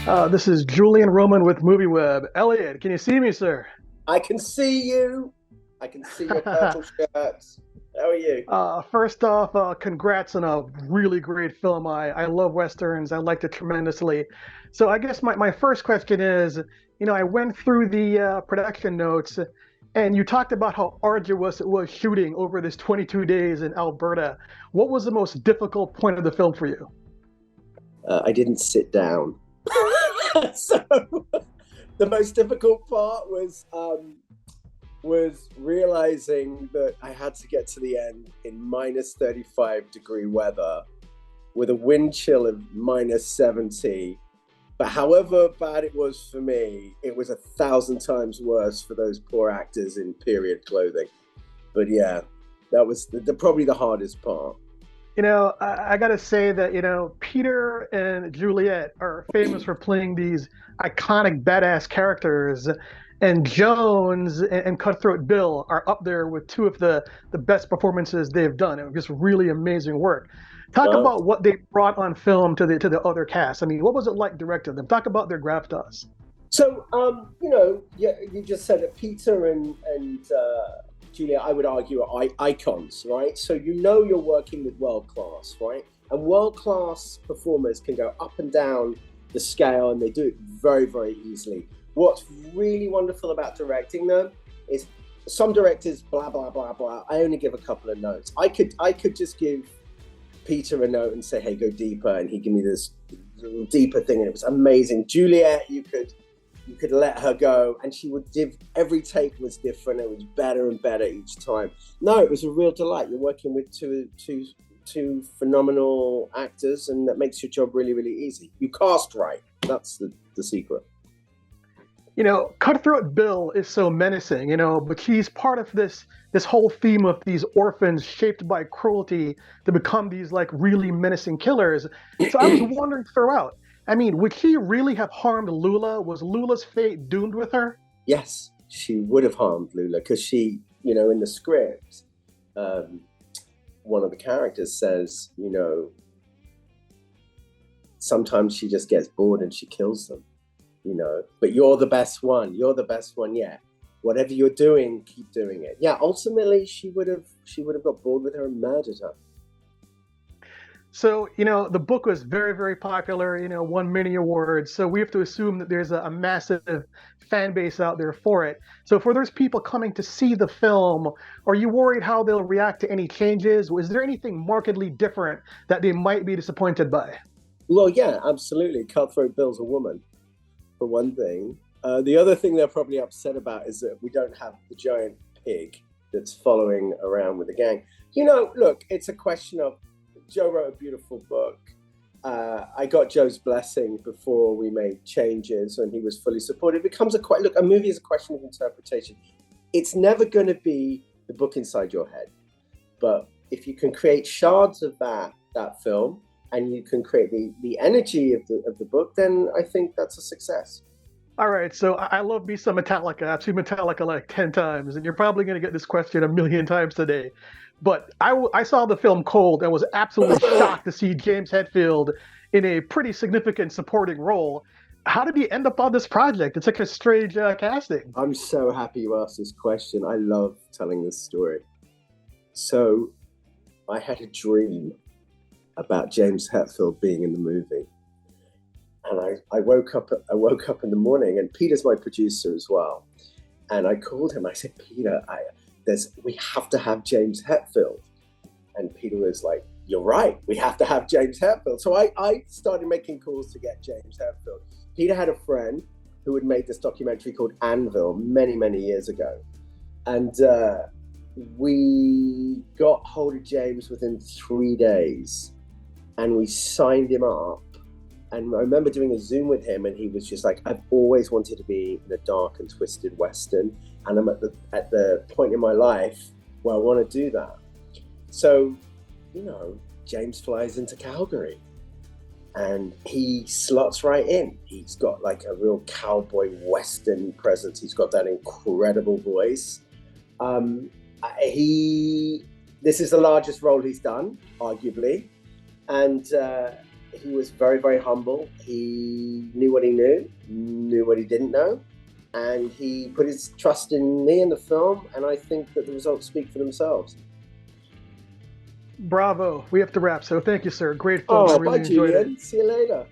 This is Julian Roman with MovieWeb. Elliot, can you see me, sir? I can see you. I can see your purple shirts. How are you? First off, congrats on a really great film. I love Westerns. I liked it tremendously. So I guess my first question is, I went through the production notes and you talked about how arduous it was shooting over this 22 days in Alberta. What was the most difficult point of the film for you? I didn't sit down. So the most difficult part was realizing that I had to get to the end in minus 35-degree weather with a wind chill of minus 70. But however bad it was for me, it was 1,000 times worse for those poor actors in period clothing. But yeah, that was probably the hardest part. I gotta say that, Peter and Juliette are famous for playing these iconic badass characters, and Jones and Cutthroat Bill are up there with two of the best performances they've done. It was just really amazing work. Talk Wow. about what they brought on film to the other cast. I mean, what was it like directing them? Talk about their gravitas. So, yeah, you just said that Peter and Julia, I would argue, are icons, right? So you're working with world class, right? And world class performers can go up and down the scale, and they do it very, very easily. What's really wonderful about directing them is some directors, blah blah blah blah. I only give a couple of notes. I could just give Peter a note and say, "Hey, go deeper," and he'd give me this deeper thing, and it was amazing. Juliet, you could let her go and she would give, every take was different. It was better and better each time. No, it was a real delight. You're working with two phenomenal actors, and that makes your job really, really easy. You cast right. That's the secret. Cutthroat Bill is so menacing, but he's part of this whole theme of these orphans shaped by cruelty to become these like really menacing killers. So I was wondering throughout, I mean, would he really have harmed Lula? Was Lula's fate doomed with her? Yes, she would have harmed Lula because she, in the script, one of the characters says, sometimes she just gets bored and she kills them. But you're the best one. You're the best one yet. Whatever you're doing, keep doing it. Yeah, ultimately she would have got bored with her and murdered her. So, the book was very, very popular, won many awards. So we have to assume that there's a massive fan base out there for it. So for those people coming to see the film, are you worried how they'll react to any changes? Is there anything markedly different that they might be disappointed by? Well, yeah, absolutely. Cutthroat Bill's a woman, for one thing. The other thing they're probably upset about is that we don't have the giant pig that's following around with the gang. Look, it's a question of, Joe wrote a beautiful book. I got Joe's blessing before we made changes, and he was fully supportive. It becomes a movie is a question of interpretation. It's never going to be the book inside your head, but if you can create shards of that film, and you can create the energy of the book, then I think that's a success. All right, so I love me some Metallica. I've seen Metallica like 10 times, and you're probably going to get this question a million times today. But I saw the film Cold and was absolutely shocked to see James Hetfield in a pretty significant supporting role. How did he end up on this project? It's like a strange casting. I'm so happy you asked this question. I love telling this story. So I had a dream about James Hetfield being in the movie. And I woke up in the morning, and Peter's my producer as well. And I called him. I said, Peter, we have to have James Hetfield. And Peter was like, you're right, we have to have James Hetfield. So I started making calls to get James Hetfield. Peter had a friend who had made this documentary called Anvil many, many years ago. And we got hold of James within 3 days, and we signed him up. And I remember doing a Zoom with him, and he was just like, I've always wanted to be in a dark and twisted Western, and I'm at the point in my life where I want to do that. So, James flies into Calgary, and he slots right in. He's got like a real cowboy Western presence. He's got that incredible voice. This is the largest role he's done, arguably, and he was very, very humble. He knew what he knew what he didn't know, and he put his trust in me and the film, and I think that the results speak for themselves. Bravo. We have to wrap. So thank you, sir. Great film. I Oh, really bye, enjoyed Julian. it. See you later.